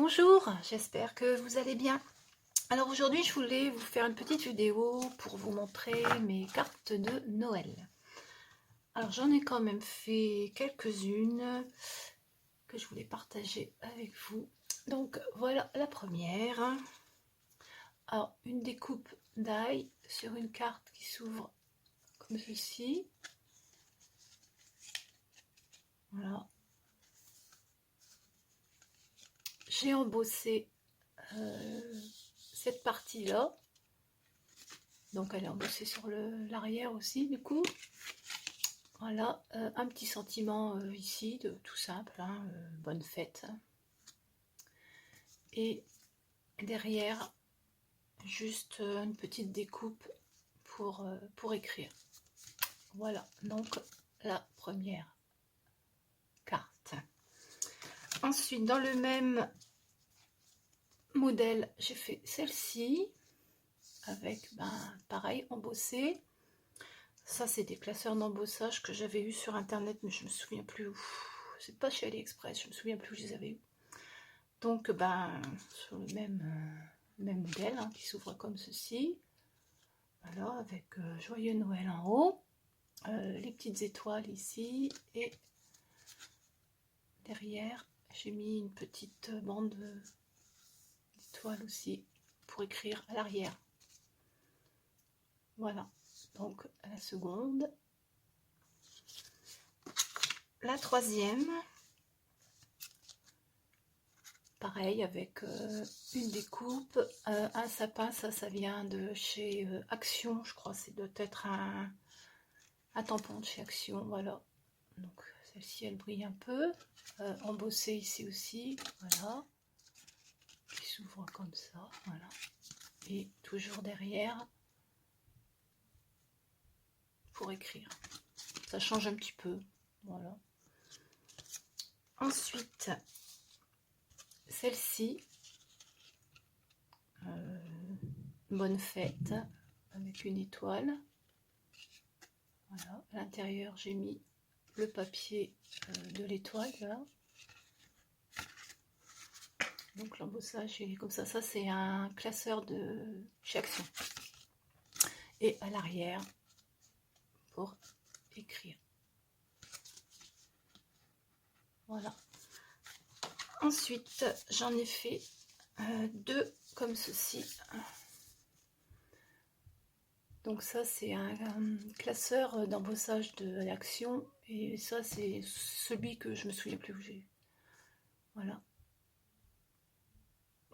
Bonjour, j'espère que vous allez bien. Alors aujourd'hui, je voulais vous faire une petite vidéo pour vous montrer mes cartes de Noël. Alors j'en ai quand même fait quelques-unes que je voulais partager avec vous. Donc voilà la première. Alors une découpe d'ail sur une carte qui s'ouvre comme ceci. Voilà. J'ai embossé cette partie-là. Donc elle est embossée sur l'arrière aussi du coup. Voilà, un petit sentiment ici, de tout simple, hein, bonne fête. Et derrière, juste une petite découpe pour écrire. Voilà, donc la première carte. Ensuite, dans le même modèle, j'ai fait celle-ci, avec, pareil, embossé. Ça, c'est des classeurs d'embossage que j'avais eu sur internet, mais je me souviens plus où. C'est pas chez AliExpress, je me souviens plus où je les avais eu. Donc, sur le même modèle, hein, qui s'ouvre comme ceci. Voilà, avec Joyeux Noël en haut. Les petites étoiles ici. Et derrière, j'ai mis une petite bande d'étoiles aussi pour écrire à l'arrière. Voilà, donc la seconde. La troisième. Pareil, avec une découpe, un sapin, ça vient de chez Action, je crois, c'est doit être un tampon de chez Action, voilà. Donc celle-ci, elle brille un peu, embossée ici aussi, voilà, qui s'ouvre comme ça, voilà. Et toujours derrière, pour écrire. Ça change un petit peu, voilà. Ensuite, celle-ci, bonne fête, avec une étoile. Voilà, à l'intérieur j'ai mis le papier de l'étoile là. Donc l'embossage est comme ça. Ça c'est un classeur de chez Action. Et à l'arrière pour écrire. Voilà. Ensuite j'en ai fait deux comme ceci. Donc ça c'est un classeur d'embossage de l'Action et ça c'est celui que je me souviens plus où j'ai. Voilà.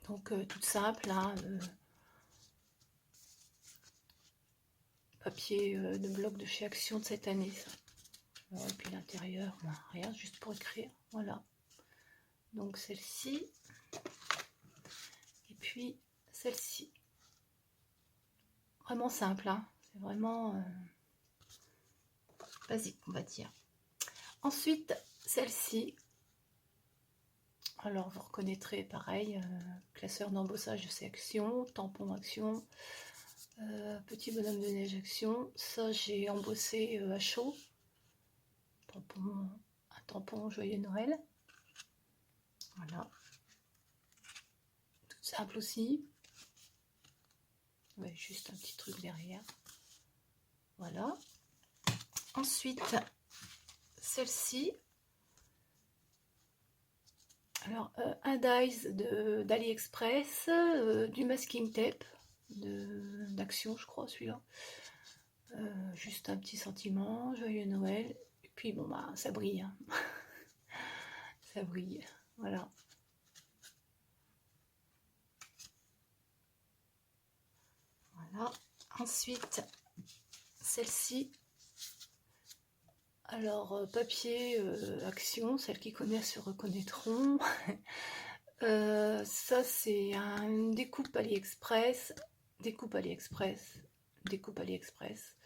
Donc tout simple, hein, papier de bloc de chez Action de cette année. Ça. Alors, et puis l'intérieur, rien, juste pour écrire. Voilà. Donc celle-ci. Et puis celle-ci. Vraiment simple, hein. C'est vraiment basique, on va dire. Ensuite, celle-ci. Alors vous reconnaîtrez pareil, classeur d'embossage de chez Action, tampon Action, petit bonhomme de neige Action. Ça j'ai embossé à chaud. Un tampon Joyeux Noël. Voilà. Tout simple aussi. Ouais, juste un petit truc derrière. Voilà. Ensuite, celle-ci. Alors, un dies d'AliExpress, du masking tape d'Action, je crois, celui-là. Juste un petit sentiment, Joyeux Noël. Et puis, bon, ça brille. Hein. Ça brille. Voilà. Voilà. Ensuite, celle-ci. Alors, papier Action, celles qui connaissent se reconnaîtront. Ça, c'est une découpe AliExpress. Découpe AliExpress. Découpe AliExpress.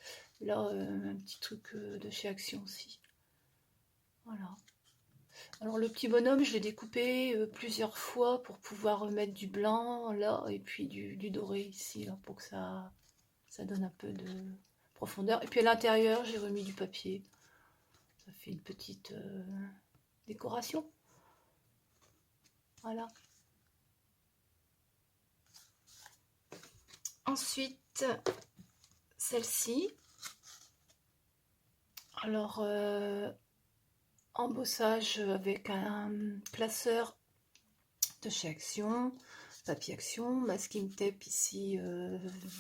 Là, un petit truc de chez Action aussi. Voilà. Alors, le petit bonhomme, je l'ai découpé plusieurs fois pour pouvoir remettre du blanc là et puis du doré ici, là, pour que ça donne un peu de profondeur. Et puis à l'intérieur, j'ai remis du papier. Ça fait une petite décoration. Voilà. Ensuite, celle-ci. Alors, embossage avec un classeur de chez Action, papier Action, masking tape ici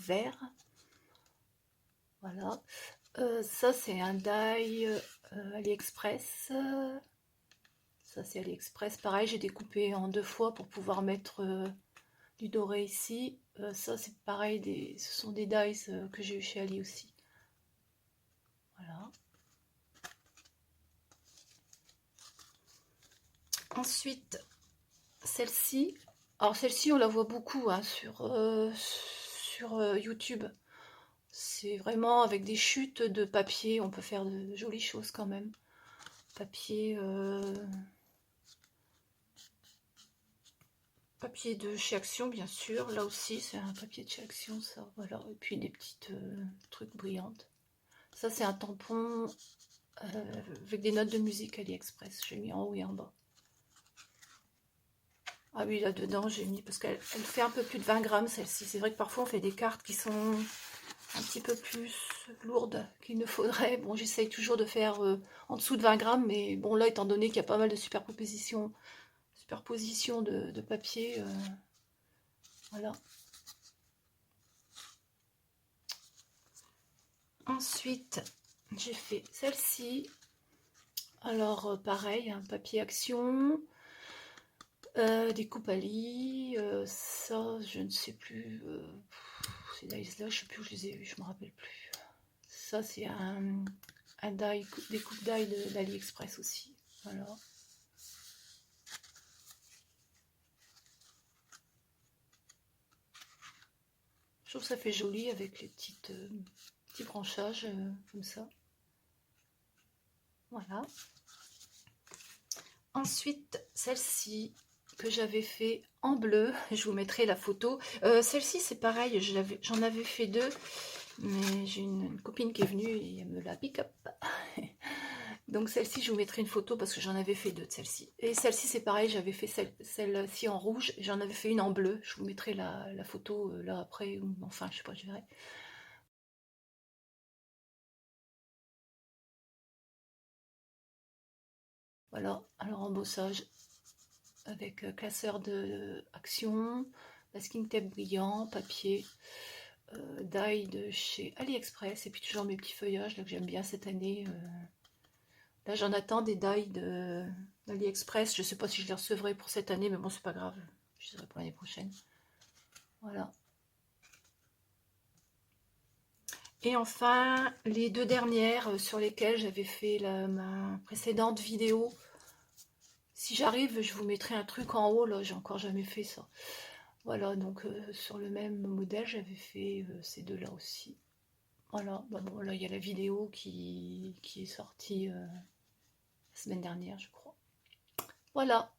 vert. Voilà. Ça c'est un die AliExpress. Ça c'est AliExpress. Pareil, j'ai découpé en 2 fois pour pouvoir mettre du doré ici. Ça c'est pareil, ce sont des dies que j'ai eu chez Ali aussi. Voilà. Ensuite, celle-ci. Alors celle-ci, on la voit beaucoup hein, sur YouTube. C'est vraiment avec des chutes de papier, on peut faire de jolies choses quand même. Papier, papier de chez Action, bien sûr. Là aussi, c'est un papier de chez Action, ça. Voilà. Et puis des petites trucs brillantes. Ça, c'est un tampon avec des notes de musique AliExpress. J'ai mis en haut et en bas. Ah oui, là-dedans, j'ai mis, parce qu'elle fait un peu plus de 20 grammes, celle-ci. C'est vrai que parfois, on fait des cartes qui sont un petit peu plus lourdes qu'il ne faudrait. Bon, j'essaye toujours de faire en dessous de 20 grammes, mais bon, là, étant donné qu'il y a pas mal de superposition de papier, voilà. Ensuite, j'ai fait celle-ci. Alors, pareil, un papier Action. Des coupes à lit, ça je ne sais plus, ces dies là je sais plus où je les ai vus, je me rappelle plus. Ça c'est un die, des coupes die d'AliExpress aussi, voilà. Je trouve que ça fait joli avec les petits branchages comme ça. Voilà. Ensuite, celle-ci que j'avais fait en bleu, je vous mettrai la photo. Celle-ci c'est pareil, j'en avais fait 2, mais j'ai une copine qui est venue et elle me la pick up. Donc celle-ci je vous mettrai une photo parce que j'en avais fait 2 de celle-ci. Et celle-ci c'est pareil, j'avais fait celle-ci en rouge, j'en avais fait une en bleu. Je vous mettrai la photo là après, ou enfin je sais pas, je verrai. Voilà, alors embossage avec classeur de Action, masking tape brillant, papier, die de chez AliExpress, et puis toujours mes petits feuillages là, que j'aime bien cette année. Là j'en attends des die d'AliExpress, je sais pas si je les recevrai pour cette année, mais bon c'est pas grave, je les aurai pour l'année prochaine. Voilà. Et enfin, les 2 dernières sur lesquelles j'avais fait ma précédente vidéo. Si j'arrive, je vous mettrai un truc en haut, là, j'ai encore jamais fait ça. Voilà, donc sur le même modèle, j'avais fait ces 2-là aussi. Voilà, bah bon, là, il y a la vidéo qui est sortie la semaine dernière, je crois. Voilà.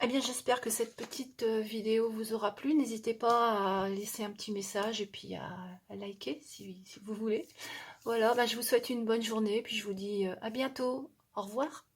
Eh bien, j'espère que cette petite vidéo vous aura plu. N'hésitez pas à laisser un petit message et puis à liker si vous voulez. Voilà, bah, je vous souhaite une bonne journée, puis je vous dis à bientôt. Au revoir.